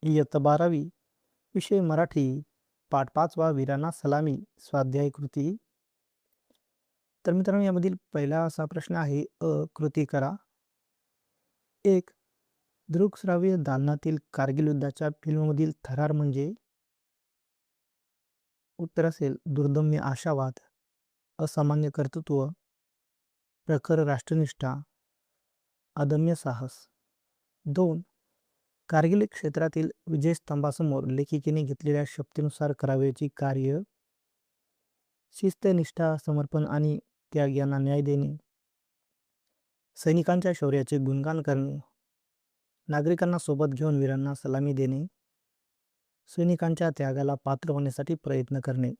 इयत्ता 12वी विषय मराठी पाठ 5वा वीरांना सलामी स्वाध्याय कृती. तर मित्रांनो यामधील पहिला असा प्रश्न आहे कृती करा. 1. दृकश्राव्य दालनातील कारगिल युद्धाच्या फिल्ममधील थरार म्हणजे? उत्तर असेल दुर्दम्य आशावाद, असामान्य कर्तृत्व, प्रखर राष्ट्रनिष्ठा, अदम्य साहस. 2. कारगिल क्षेत्रातील विजयस्तंभासमोर लेखिकेने घेतलेल्या शपथेनुसार करावयाची कार्य: शिस्त, निष्ठा, समर्पण आणि त्याग यांना न्याय देणे, सैनिकांच्या शौर्याचे गुणगान करणे, नागरिकांना सोबत घेऊन वीरांना सलामी देणे, सैनिकांच्या त्यागाला पात्र होण्यासाठी प्रयत्न करणे.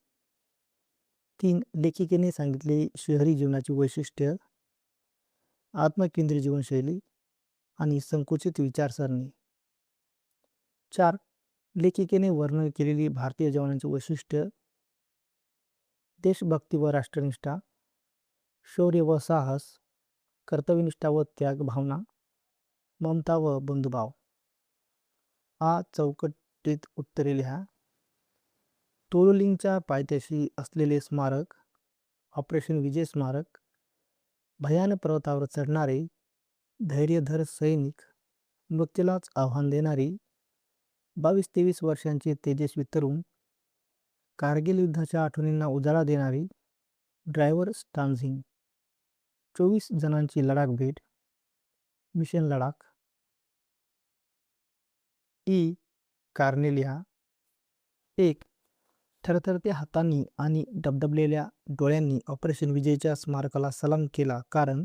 3. लेखिकेने सांगितलेली शहरी जीवनाची वैशिष्ट्य: आत्मकेंद्रित जीवनशैली आणि संकुचित विचारसरणी. 4. लेखिकेने वर्णन केलेली भारतीय जवानांची वैशिष्ट्य: देशभक्ती व राष्ट्रनिष्ठा, शौर्य व साहस, कर्तव्यनिष्ठा व त्याग भावना, ममता व बंधुभाव. चौकटीत उत्तरे लिहा. तोलुलिंगच्या पायथ्याशी असलेले स्मारक, ऑपरेशन विजय स्मारक, भयान पर्वतावर चढणारे, धैर्यधर सैनिक, मृत्यूलाच आव्हान देणारी, 22-23 वर्षांचे तेजस्वी तरुण, कारगिल युद्धाच्या आठवणींना उजाळा देणारी, ड्रायव्हर स्टान्झिंग. 24 जणांची लडाख भेट, मिशन लडाख. कारणे लिहा. 1. थरथरत्या हातांनी आणि डबडबलेल्या डोळ्यांनी ऑपरेशन विजयच्या स्मारकाला सलाम केला, कारण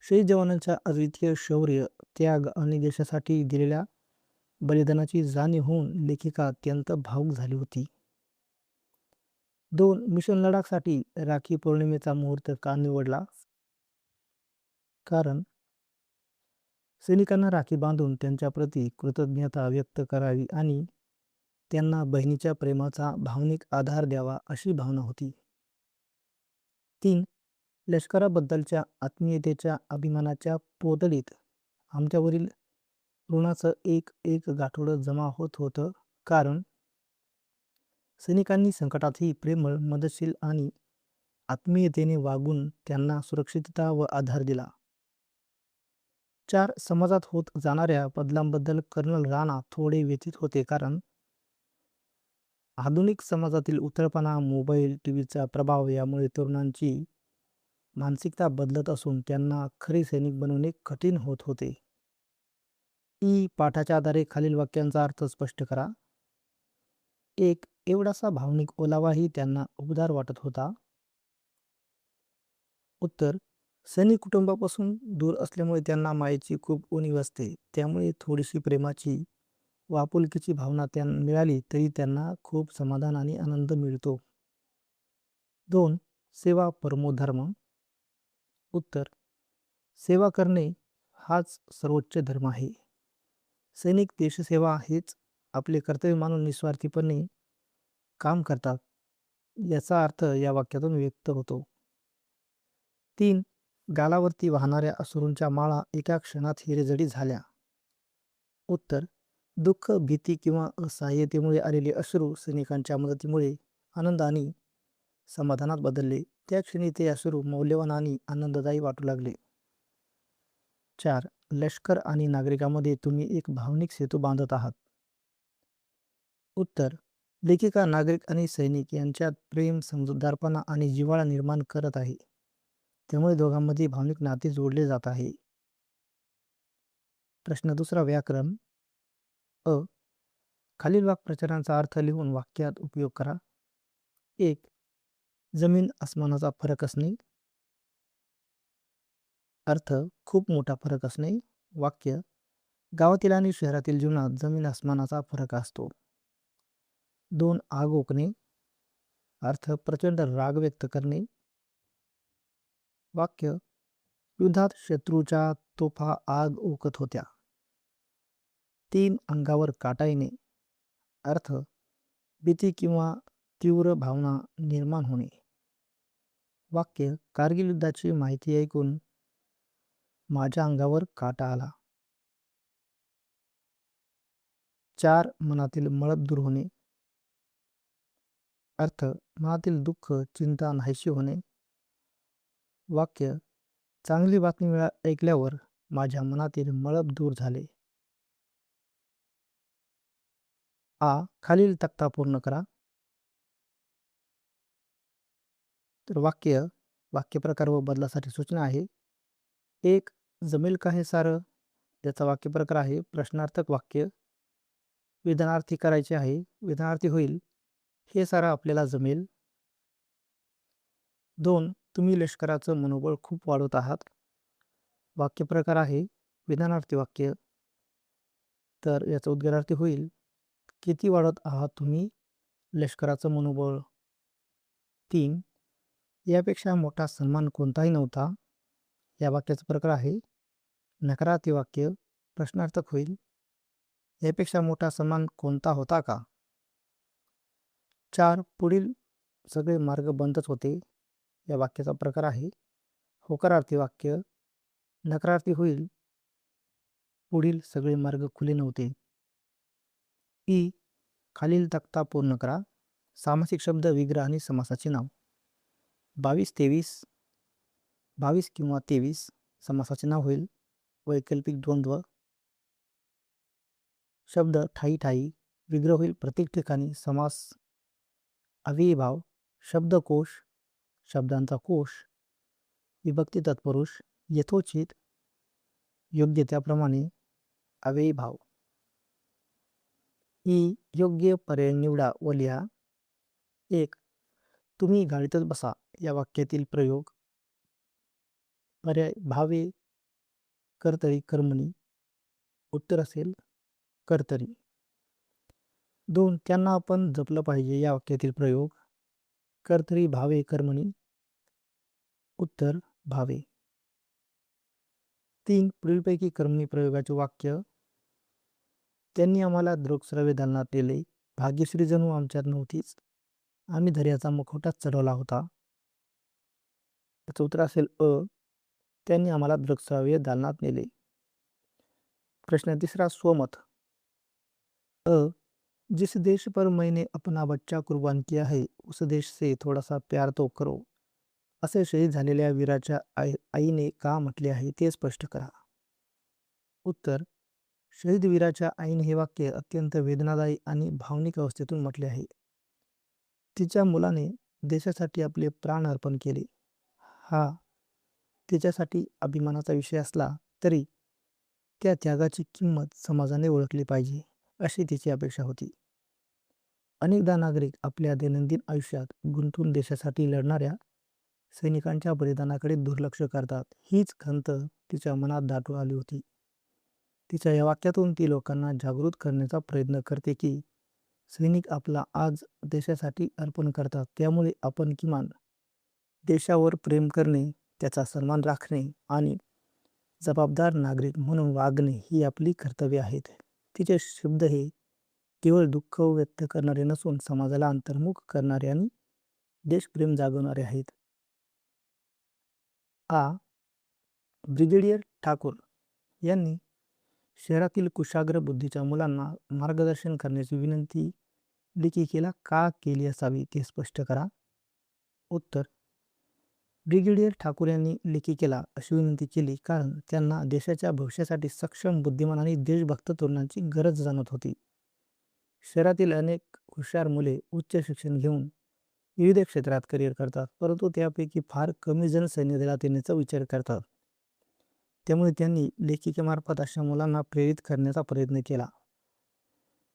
शहीद जवानांच्या अद्वितीय शौर्य, त्याग आणि देशासाठी दिलेल्या बलिदानाची जाणीव होऊन लेखिका अत्यंत भावुक झाली होती. 2. मिशन लडाखसाठी राखी पौर्णिमेचा मुहूर्त का निवडला? कारण सैनिकांना राखी बांधून त्यांच्याप्रती कृतज्ञता व्यक्त करावी आणि त्यांना बहिणीच्या प्रेमाचा भावनिक आधार द्यावा अशी भावना होती. 3. लष्कराबद्दलच्या आत्मीयतेच्या अभिमानाच्या पोतडीत आमच्यावरील ऋणाचं एक एक गाठोडं जमा होत होतं, कारण सैनिकांनी संकटातही प्रेमळ, मदतशील आणि आत्मीयतेने वागून त्यांना सुरक्षितता व आधार दिला. 4. समाजात होत जाणाऱ्या बदलांबद्दल कर्नल राणा थोडे व्यथित होते, कारण आधुनिक समाजातील उथळपणा, मोबाईल, टीव्हीचा प्रभाव यामुळे तरुणांची मानसिकता बदलत असून त्यांना खरे सैनिक बनवणे कठीण होत होते. पाठाच्या आधारे खालील वाक्यांचा अर्थ स्पष्ट करा. 1. एवढासा भावनिक ओलावाही त्यांना उबदार वाटत होता. उत्तर: सैनिक कुटुंबापासून दूर असल्यामुळे त्यांना मायेची खूप उणीव असते, त्यामुळे थोडीशी प्रेमाची व आपुलकीची भावना त्यांना मिळाली तरी त्यांना खूप समाधान आणि आनंद मिळतो. 2. सेवा परमो धर्म. उत्तर: सेवा करणे हाच सर्वोच्च धर्म आहे. सैनिक देशसेवा हेच आपले कर्तव्य मानून निस्वार्थीपणे काम करतात, याचा अर्थ या वाक्यातून व्यक्त होतो. 3. गालावरती वाहणाऱ्या अश्रूंच्या माळा एका क्षणात हिरेजडी झाल्या. उत्तर: दुःख, भीती किंवा असहाय्यतेमुळे आलेले अश्रू सैनिकांच्या मदतीमुळे आनंद आणि समाधानात बदलले. त्या क्षणी ते अश्रू मौल्यवान आणि आनंददायी वाटू लागले. 4. लष्कर आणि नागरिकांमध्ये तुम्ही एक भावनिक सेतू बांधत आहात. उत्तर: लेखिका नागरिक आणि सैनिक यांच्यात प्रेम, समजूतदारपणा आणि जिव्हाळा निर्माण करत आहे, त्यामुळे दोघांमध्ये भावनिक नाते जोडले जात आहे. प्रश्न दुसरा, व्याकरण. खालील वाक्प्रचारांचा अर्थ लिहून वाक्यात उपयोग करा. 1. जमीन आसमानाचा फरक असणे. अर्थ: खूप मोठा फरक असणे. वाक्य: गावातील आणि शहरातील जीवनात जमीन आसमानाचा फरक असतो. 2. आग ओकणे. अर्थ: प्रचंड राग व्यक्त करणे. वाक्य: युद्धात शत्रूच्या तोफा आग ओकत होत्या. 3. अंगावर काटा येणे. अर्थ: भीती किंवा तीव्र भावना निर्माण होणे. वाक्य: कारगिल युद्धाची माहिती ऐकून माझ्या अंगावर काटा आला. 4. मनातील मळप दूर होणे. अर्थ: मनातील दुःख, चिंता नाहीशी होणे. वाक्य: चांगली बातमी ऐकल्यावर माझ्या मनातील मळप दूर झाले. आ. खालील तक्ता पूर्ण करा. तर वाक्यप्रकार व बदलासाठी सूचना आहे. 1. जमेल का हे सारं? याचा वाक्यप्रकार आहे प्रश्नार्थक वाक्य. विधानार्थी करायचे आहे. विधानार्थी होईल: हे सारं आपल्याला जमेल. 2. तुम्ही लष्कराचं मनोबळ खूप वाढवत आहात. वाक्यप्रकार आहे विधानार्थी वाक्य. तर याचा उद्गारार्थी होईल: किती वाढवत आहात तुम्ही लष्कराचं मनोबळ. 3. यापेक्षा मोठा सन्मान कोणताही नव्हता. या वाक्याचा प्रकार आहे नकारार्थी वाक्य. प्रश्नार्थक होईल: यापेक्षा मोठा सन्मान कोणता होता का. 4. पुढील सगळे मार्ग बंदच होते. या वाक्याचा प्रकार आहे होकारार्थी वाक्य. नकारार्थी होईल: पुढील सगळे मार्ग खुले नव्हते. ई. खालील तक्ता पूर्ण करा. सामासिक शब्द, विग्रह आणि समासाचे नाव. 22-23. 22 किंवा 23 समासाचे नाव होईल. वैकल्पिक द्वंद्व. शब्द ठायी ठायी. विग्रह होईल प्रत्येक ठिकाणी समास. अव्ययीभाव. शब्दकोश, शब्दांचा कोश. विभक्ती तत्पुरुष. यथोचित, योग्य त्याप्रमाणे. अव्ययीभाव. ई. योग्य पर्याय निवडा व लिहा. 1. तुम्ही गाडीतच बसा या वाक्यातील प्रयोग. पर्याय: भावे, कर्तरी, कर्मणी. उत्तर असेल कर्तरी. 2. त्यांना आपण जपलं पाहिजे या वाक्यातील प्रयोग. कर्तरी, भावे, कर्मणी. उत्तर भावे. 3. पुढीलपैकी कर्मणी प्रयोगाचे वाक्य. त्यांनी आम्हाला दृकश्राव्य दालनात नेले. भाग्यश्री जणू आमच्यात नव्हतीच. आम्ही दर्याचा मुखवटाच चढवला होता. याचं उत्तर असेल अ. त्यांनी आम्हाला दृकश्राव्य दालनात नेले. प्रश्न 3. स्वमत. अ. जिस देश पर मैंने अपना बच्चा कुर्बान किया है उस देश से थोडासा प्यार तो करो. असे शहीद झालेल्या वीराच्या आईने का म्हटले आहे ते स्पष्ट करा. उत्तर: शहीद वीराच्या आईने हे वाक्य अत्यंत वेदनादायी आणि भावनिक अवस्थेतून म्हटले आहे. तिच्या मुलाने देशासाठी आपले प्राण अर्पण केले. हा तिच्यासाठी अभिमानाचा विषय असला तरी त्या त्यागाची किंमत समाजाने ओळखली पाहिजे अशी तिची अपेक्षा होती. अनेकदा नागरिक आपल्या दैनंदिन आयुष्यात गुंतून देशासाठी लढणाऱ्या सैनिकांच्या बलिदानाकडे दुर्लक्ष करतात. हीच खंत तिच्या मनात दाटून आली होती. तिच्या या वाक्यातून ती लोकांना जागृत करण्याचा प्रयत्न करते की सैनिक आपला आज देशासाठी अर्पण करतात, त्यामुळे आपण किमान देशावर प्रेम करणे, त्याचा सन्मान राखणे आणि जबाबदार नागरिक म्हणून वागणे ही आपली कर्तव्ये आहेत. तिचे शब्द हे केवळ दुःख व्यक्त करणारे नसून समाजाला अंतर्मुख करणारे आणि देशप्रेम जागवणारे आहेत. आ. ब्रिगेडियर ठाकूर यांनी शहरातील कुशाग्र बुद्धीच्या मुलांना मार्गदर्शन करण्याची विनंती लेखिकेला का केली असावी ते स्पष्ट करा. उत्तर: ब्रिगेडियर ठाकूर यांनी लेखिकेला अशी विनंती केली कारण त्यांना देशाच्या भविष्यासाठी सक्षम, बुद्धिमान आणि देशभक्त तरुणांची गरज जाणवत होती. शहरातील अनेक हुशार मुले उच्च शिक्षण घेऊन विविध क्षेत्रात करिअर करतात, परंतु त्यापैकी फार कमी जण सैन्य दलात येण्याचा विचार करतात. त्यामुळे त्यांनी लेखिकेमार्फत अशा मुलांना प्रेरित करण्याचा प्रयत्न केला.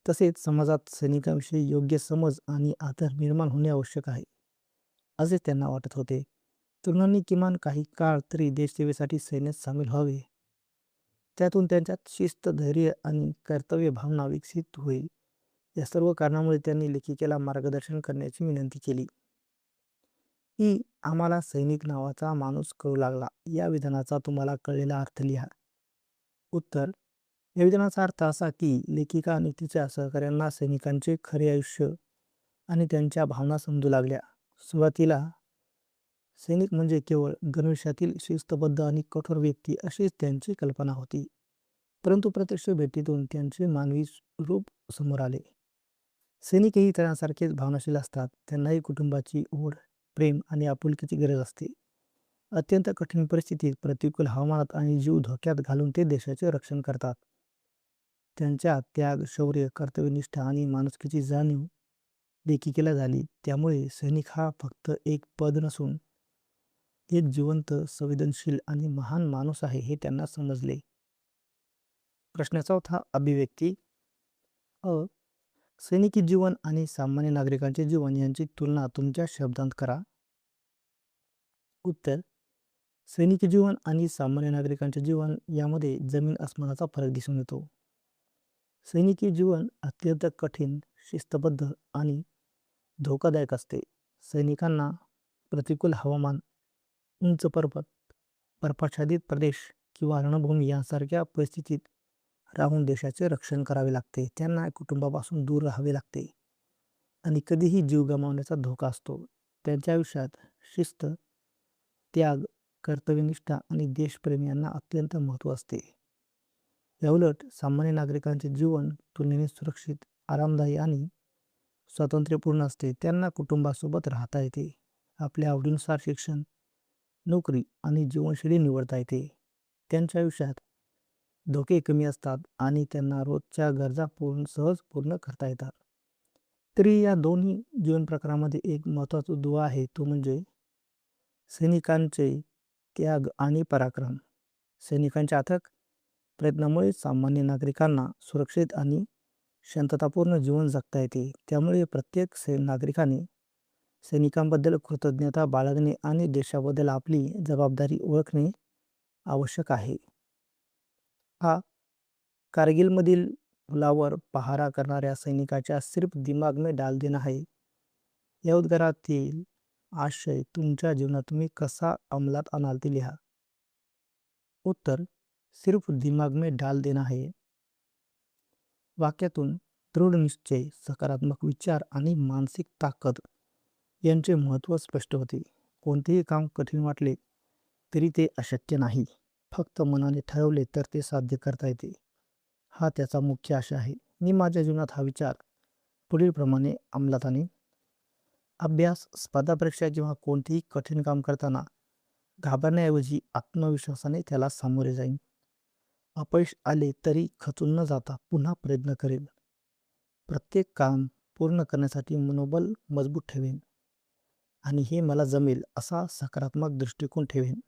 तसेच समाजात सैनिकांविषयी योग्य समज आणि आदर निर्माण होणे आवश्यक आहे असे त्यांना वाटत होते. तरुणांनी किमान काही काळ तरी देशसेवेसाठी सैन्यात सामील व्हावे. त्यातून त्यांच्यात शिस्त, धैर्य आणि कर्तव्य भावना विकसित होईल. या सर्व कारणामुळे त्यांनी लेखिकेला मार्गदर्शन करण्याची विनंती केली. ही आम्हाला सैनिक नावाचा माणूस कळू लागला या विधानाचा तुम्हाला कळलेला अर्थ लिहा. उत्तर: या विधानाचा अर्थ असा की लेखिका आणि तिच्या सहकाऱ्यांना सैनिकांचे खरे आयुष्य आणि त्यांच्या भावना समजू लागल्या. सुरुवातीला सैनिक म्हणजे केवळ गणवेशातील शिस्तबद्ध आणि कठोर व्यक्ती अशीच त्यांची कल्पना होती. परंतु प्रत्यक्ष भेटीतून त्यांचे मानवी रूप समोर आले. सैनिकही इतरांसारखेच भावनाशील असतात. त्यांनाही कुटुंबाची ओढ, प्रेम आणि आपुलकीची गरज असते. अत्यंत कठीण परिस्थितीत, प्रतिकूल हवामानात आणि जीव धोक्यात घालून ते देशाचे रक्षण करतात. त्यांच्या त्याग, शौर्य, कर्तव्यनिष्ठा आणि माणुसकीची जाणीव लेखिकेला झाली. त्यामुळे सैनिक हा फक्त एक पद नसून एक जिवंत, संवेदनशील आणि महान माणूस आहे हे त्यांना समजले. प्रश्न 4 अभिव्यक्ती अ. सैनिकी जीवन आणि सामान्य नागरिकांचे जीवन यांची तुलना तुमच्या शब्दांत करा. उत्तर. सैनिकी जीवन आणि सामान्य नागरिकांचे जीवन यामध्ये जमीन आसमानाचा फरक दिसून येतो. सैनिकी जीवन अत्यंत कठीण, शिस्तबद्ध आणि धोकादायक असते. सैनिकांना प्रतिकूल हवामान, उंच पर्वत, बर्फाच्छादित प्रदेश किंवा रणभूमी यांसारख्या परिस्थितीत राहून देशाचे रक्षण करावे लागते. त्यांना कुटुंबापासून दूर राहावे लागते आणि कधीही जीव गमावण्याचा धोका असतो. त्यांच्या आयुष्यात शिस्त, त्याग, कर्तव्यनिष्ठा आणि देशप्रेम यांना अत्यंत महत्त्व असते. याउलट सामान्य नागरिकांचे जीवन तुलनेने सुरक्षित, आरामदायी आणि स्वातंत्र्यपूर्ण असते. त्यांना कुटुंबासोबत राहता येते. आपल्या आवडीनुसार शिक्षण, नोकरी आणि जीवनशैली निवडता येते. त्यांच्या आयुष्यात धोके कमी असतात आणि त्यांना रोजच्या गरजा सहज पूर्ण करता येतात. तरी या दोन्ही जीवन प्रकारामध्ये एक महत्त्वाचा दुवा आहे, तो म्हणजे सैनिकांचे त्याग आणि पराक्रम. सैनिकांच्या अथक प्रयत्नामुळे सामान्य नागरिकांना सुरक्षित आणि शांततापूर्ण जीवन जगता येते. त्यामुळे प्रत्येक नागरिकाने सैनिकांबद्दल कृतज्ञता बाळगणे आणि देशाबद्दल आपली जबाबदारी ओळखणे आवश्यक आहे. हा कारगिलमधील पुलावर पहारा करणाऱ्या सैनिकाच्या सिर्फ दिमाग में डाल देना है या उद्गारातील आशय तुमच्या जीवनात तुम्ही कसा अंमलात आणाल ते लिहा. उत्तर. सिर्फ दिमाग में डाल देना है वाक्यातून दृढ निश्चय, सकारात्मक विचार आणि मानसिक ताकद यांचे महत्त्व स्पष्ट होते. कोणतेही काम कठीण वाटले तरी ते अशक्य नाही. फक्त मनाने ठरवले तर ते साध्य करता येते. हा त्याचा मुख्य आशय आहे. मी माझ्या जीवनात हा विचार पुढीलप्रमाणे अंमलात आणीन. अभ्यास, स्पर्धा परीक्षा किंवा कोणतेही कठीण काम करताना घाबरण्याऐवजी आत्मविश्वासाने त्याला सामोरे जाईन. अपयश आले तरी खचून न जाता पुन्हा प्रयत्न करेन. प्रत्येक काम पूर्ण करण्यासाठी मनोबल मजबूत ठेवेन आणि हे मला जमेल असा सकारात्मक दृष्टिकोन ठेवेन.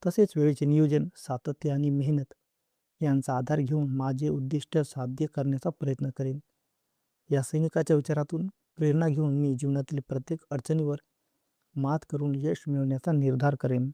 तसेच वेळेचे नियोजन, सातत्य आणि मेहनत यांचा आधार घेऊन माझे उद्दिष्ट साध्य करण्याचा प्रयत्न करेन. या सैनिकाच्या विचारातून प्रेरणा घेऊन मी जीवनातील प्रत्येक अडचणीवर मात करून यश मिळवण्याचा निर्धार करेन.